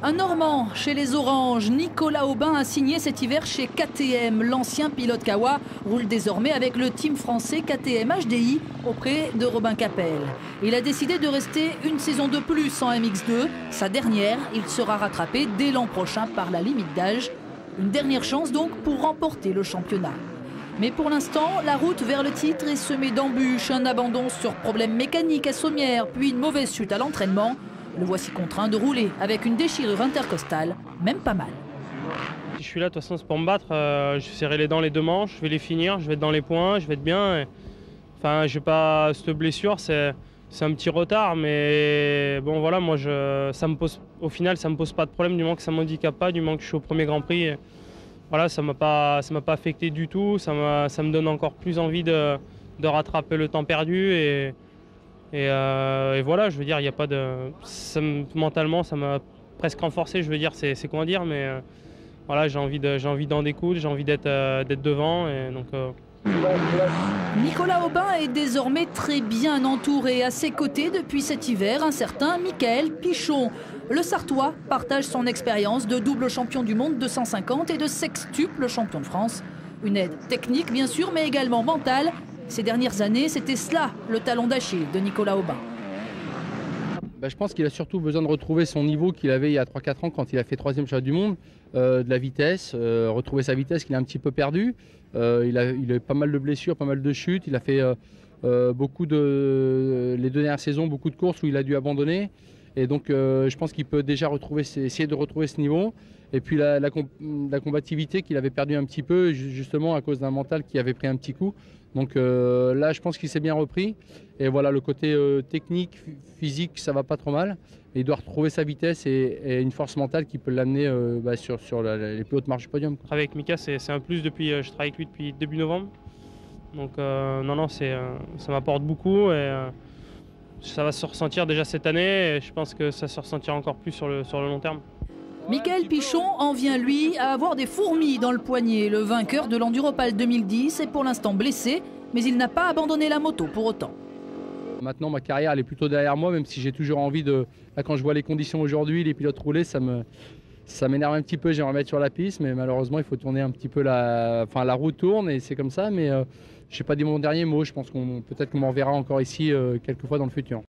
Un Normand chez les Oranges, Nicolas Aubin a signé cet hiver chez KTM. L'ancien pilote Kawa roule désormais avec le team français KTM HDI auprès de Robin Capel. Il a décidé de rester une saison de plus en MX2. Sa dernière, il sera rattrapé dès l'an prochain par la limite d'âge. Une dernière chance donc pour remporter le championnat. Mais pour l'instant, la route vers le titre est semée d'embûches. Un abandon sur problème mécanique à Sommières, puis une mauvaise chute à l'entraînement. Le voici contraint de rouler avec une déchirure intercostale, même pas mal. Si je suis là, de toute façon, c'est pour me battre. Je serrai les dents les deux manches, je vais les finir, je vais être dans les points, je vais être bien. Enfin, je vais pas. Cette blessure, c'est un petit retard, mais bon, voilà, moi, au final, ça me pose pas de problème du moment que ça m'handicape pas, du moment que je suis au premier Grand Prix. Voilà, ça m'a pas affecté du tout. Ça me donne encore plus envie de rattraper le temps perdu et voilà, je veux dire, il y a pas de, mentalement, ça m'a presque renforcé. Je veux dire, c'est comment dire, mais voilà, j'ai envie d'en découdre, j'ai envie d'être devant, et donc. Nicolas Aubin est désormais très bien entouré. À ses côtés depuis cet hiver, un certain Michael Pichon. Le Sartois partage son expérience de double champion du monde 250 et de sextuple champion de France. Une aide technique bien sûr, mais également mentale. Ces dernières années, c'était cela le talon d'Achille de Nicolas Aubin. Je pense qu'il a surtout besoin de retrouver son niveau qu'il avait il y a 3-4 ans quand il a fait 3e championnat du monde, de la vitesse, retrouver sa vitesse qu'il a un petit peu perdue. Il a eu pas mal de blessures, pas mal de chutes. Il a fait les 2 dernières saisons, beaucoup de courses où il a dû abandonner. Et donc je pense qu'il peut déjà essayer de retrouver ce niveau. Et puis la combativité qu'il avait perdu un petit peu, justement à cause d'un mental qui avait pris un petit coup. Donc là, je pense qu'il s'est bien repris. Et voilà, le côté technique, physique, ça va pas trop mal. Et il doit retrouver sa vitesse et une force mentale qui peut l'amener sur les plus hautes marches du podium. Travailler avec Mika, c'est un plus depuis. Je travaille avec lui depuis début novembre. Donc non, ça m'apporte beaucoup et ça va se ressentir déjà cette année. Et je pense que ça se ressentira encore plus sur le long terme. Michael Pichon en vient, lui, à avoir des fourmis dans le poignet. Le vainqueur de l'Enduropal 2010 est pour l'instant blessé, mais il n'a pas abandonné la moto pour autant. Maintenant, ma carrière elle est plutôt derrière moi, même si j'ai toujours envie de... Là, quand je vois les conditions aujourd'hui, les pilotes rouler, ça m'énerve un petit peu. J'aimerais mettre sur la piste, mais malheureusement, il faut tourner un petit peu la roue tourne et c'est comme ça. Mais je n'ai pas dit mon dernier mot. Je pense peut-être qu'on m'en verra encore ici quelques fois dans le futur.